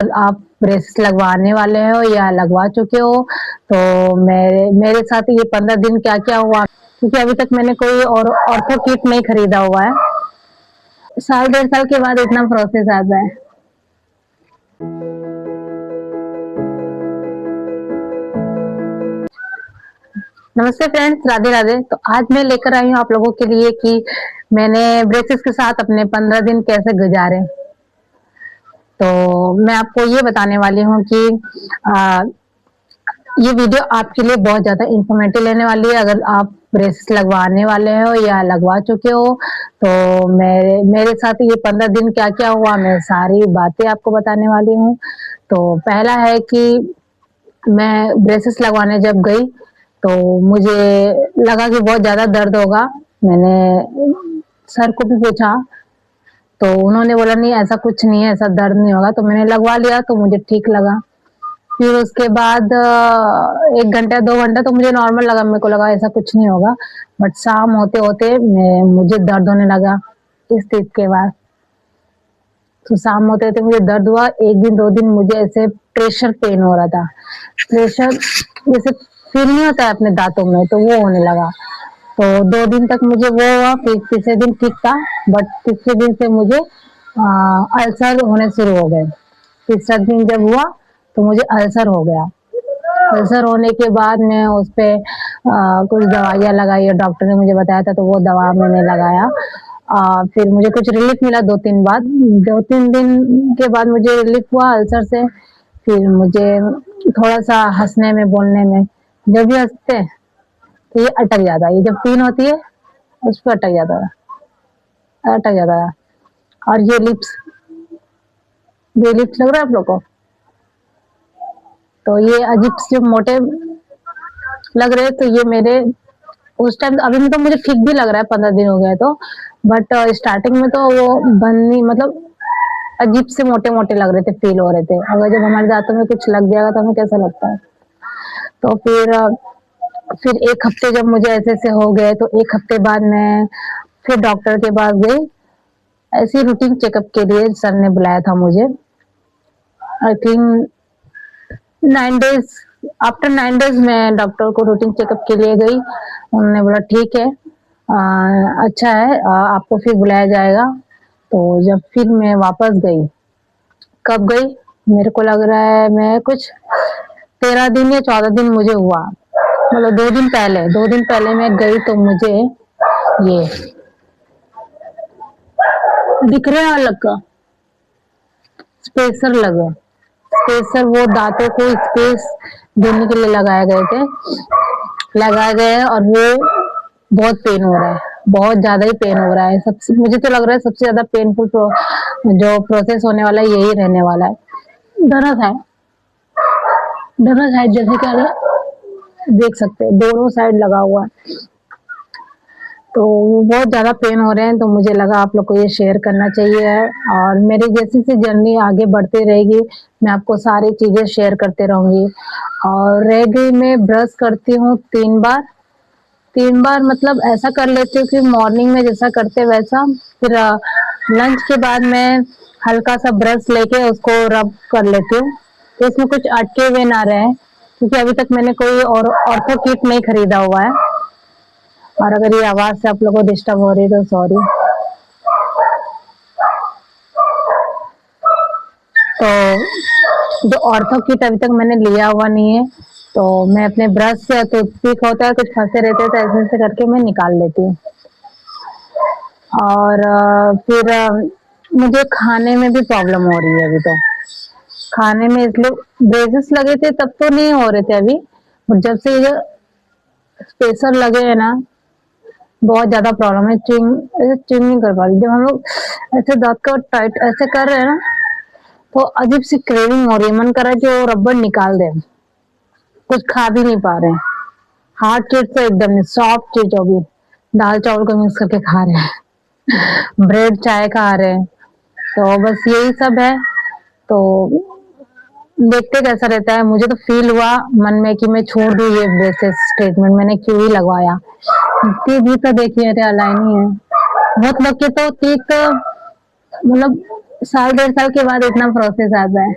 आप ब्रेसेस लगवाने वाले हो या लगवा चुके हो, तो मेरे मेरे साथ ये 15 दिन क्या-क्या हुआ, क्योंकि अभी तक मैंने कोई और ऑर्थो किट नहीं खरीदा हुआ है। साल 1.5 साल के बाद इतना प्रोसेस आता है। नमस्ते फ्रेंड्स, राधे राधे। तो आज मैं लेकर आई हूँ आप लोगों के लिए कि मैंने ब्रेसेस के साथ अपने 15 दिन कैसे गुजारे। तो मैं आपको ये बताने वाली हूँ कि ये वीडियो आपके लिए बहुत ज्यादा इंफॉर्मेटिव लेने वाली है। अगर आप ब्रेसेस लगवाने वाले हो या लगवा चुके हो, तो मेरे साथ ये 15 दिन क्या-क्या हुआ, मैं सारी बातें आपको बताने वाली हूँ। तो पहला है कि मैं ब्रेसेस लगवाने जब गई, तो मुझे लगा कि बहुत ज़्यादा दर्द होगा। मैंने सर को भी पूछा, तो उन्होंने बोला नहीं ऐसा कुछ नहीं है, ऐसा दर्द नहीं होगा। तो मैंने लगवा लिया, तो मुझे ठीक लगा। फिर उसके बाद 1 घंटा 2 घंटा तो मुझे नॉर्मल लगा, मेरे को लगा ऐसा कुछ नहीं होगा। बट शाम होते-होते मुझे दर्द होने लगा इस चीज़ के बाद। तो शाम होते-होते मुझे दर्द हुआ, 1 दिन 2 दिन मुझे ऐसे प्रेशर पेन हो रहा था। प्रेशर जैसे फील नहीं होता है अपने दाँतों में, तो वो होने लगा। तो 2 दिन तक मुझे वो हुआ, फिर तीसरे दिन ठीक था, बट तीसरे दिन से मुझे अल्सर होने शुरू हो गए। तीसरा दिन जब हुआ, तो मुझे अल्सर हो गया। अल्सर होने के बाद मैं उसपे कुछ दवाइयाँ लगाई और डॉक्टर ने मुझे बताया था, तो वो दवा मैंने लगाया। फिर मुझे कुछ रिलीफ मिला 2-3 दिन के बाद मुझे रिलीफ हुआ अल्सर से। फिर मुझे थोड़ा-सा हँसने में, बोलने में, जब भी हँसते हैं, तो ये अटक जाता है। ये जब पीन होती है, उस पे अटक जाता है। और ये लिप्स लग रहा है आप लोग को? तो ये अजीब से मोटे लग रहे हैं, तो ये मेरे उस टाइम अभी में तो मुझे ठीक भी लग रहा है, 15 दिन हो गए तो, बट स्टार्टिंग में तो वो बननी मतलब अजीब से मोटे-मोटे लग रहे थे, फील हो रहे थे। अगर जब हमारे दाँतों में कुछ लग जाएगा तो हमें कैसा लगता है। तो फिर 1 हफ्ते जब मुझे ऐसे-ऐसे हो गए, तो 1 हफ्ते बाद मैं फिर डॉक्टर के पास गई, ऐसे ही रूटीन चेकअप के लिए सर ने बुलाया था मुझे। I think 9 days after 9 days मैं डॉक्टर को रूटीन चेकअप के लिए गई। उन्होंने बोला ठीक है, अच्छा है, आपको फिर बुलाया जाएगा। तो जब फिर मैं वापस गई, कब गई? मेरे को लग रहा है मैं कुछ 13 दिन या 14 दिन मुझे हुआ, मतलब 2 दिन पहले मैं गई, तो मुझे ये दिख रहा है अलग का स्पेसर लगा। स्पेसर वो दांतों को स्पेस देने के लिए लगाए गए हैं, और वो बहुत पेन हो रहा है, बहुत ज्यादा ही पेन हो रहा है। सबसे मुझे तो लग रहा है सबसे ज्यादा पेनफुल जो प्रोसेस होने वाला है, यही रहने वाला है। दोनों साइड जैसे कि देख सकते हैं, दोनों साइड लगा हुआ है, तो बहुत ज़्यादा पेन हो रहे हैं। तो मुझे लगा आप लोग को ये शेयर करना चाहिए, और मेरी जैसी जर्नी आगे बढ़ती रहेगी, मैं आपको सारी चीज़ें शेयर करते रहूँगी। और रह गई, मैं ब्रश करती हूँ 3 बार मतलब ऐसा कर लेती हूँ कि मॉर्निंग में जैसा करते वैसा, फिर लंच के बाद मैं हल्का सा ब्रश लेके उसको रब कर लेती हूँ, तो इसमें कुछ अटके हुए ना रहे, क्योंकि अभी तक मैंने कोई और ऑर्थो किट नहीं खरीदा हुआ है। और अगर ये आवाज से आप लोगों को डिस्टर्ब हो रही है तो सॉरी। तो जो ऑर्थो किट अभी तक मैंने लिया हुआ नहीं है, तो मैं अपने ब्रश से, टूथपिक होता है, कुछ फंसे रहते हैं, तो ऐसे ऐसे करके मैं निकाल लेती हूँ। और फिर मुझे खाने में भी प्रॉब्लम हो रही है अभी तो। खाने में इसलिए ब्रेसेस लगे थे तब तो नहीं हो रहे थे अभी, और जब से ये स्पेसर लगे हैं ना, बहुत ज्यादा प्रॉब्लम है। च्युइंग नहीं कर पा रही। जब हम लोग ऐसे दांत को टाइट ऐसे कर रहे हैं ना, तो अजीब सी क्रेविंग हो रही है, मन कर रहा है कि वो रबर निकाल दे। कुछ खा भी नहीं पा रहे हैं, हार्ड चीज तो एकदम नहीं, सॉफ्ट चीज होगी, दाल चावल को मिक्स करके खा रहे हैं, ब्रेड चाय खा रहे हैं, तो बस यही सब है। तो देखते कैसा रहता है। मुझे तो फील हुआ मन में कि मैं छोड़ दूं ये ब्रेसेस ट्रीटमेंट, मैंने क्यों ही लगवाया। टीथ भी तो देखिए अलाइन ही है। बहुत लोग के तो टीथ मतलब साल 1.5 साल के बाद इतना प्रोसेस आता है।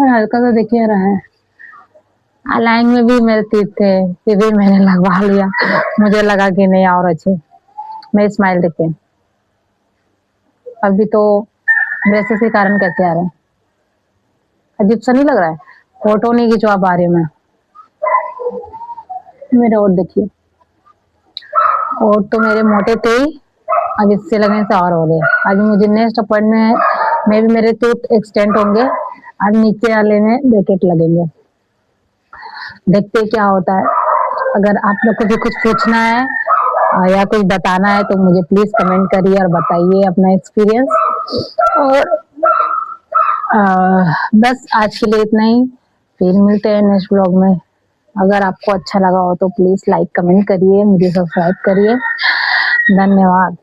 और हल्का सा दिख ही रहा है। लाइन में भी मेरे तीर थे, फिर भी मैंने लगवा लिया। मुझे लगा कि नहीं और अच्छे, मेरी स्माइल देखे। अभी तो ब्रेसेस के कारण कैसे आ रहे हैं, अजीब सा नहीं लग रहा है? फोटो नहीं खिंचवा पा रही मैं। मेरे और देखिए, और तो मेरे मोटे थे ही, अब इससे लगने से और हो गए। अभी मुझे नेक्स्ट अपॉइंटमेंट में भी मेरे टूथ एक्सटेंड होंगे, अब नीचे वाले में ब्रैकेट लगेंगे। देखते क्या होता है। अगर आप लोग को भी कुछ पूछना है या कुछ बताना है तो मुझे प्लीज कमेंट करिए और बताइए अपना एक्सपीरियंस। और बस आज के लिए इतना ही, फिर मिलते हैं नेक्स्ट ब्लॉग में। अगर आपको अच्छा लगा हो तो प्लीज लाइक कमेंट करिए, मुझे सब्सक्राइब करिए। धन्यवाद।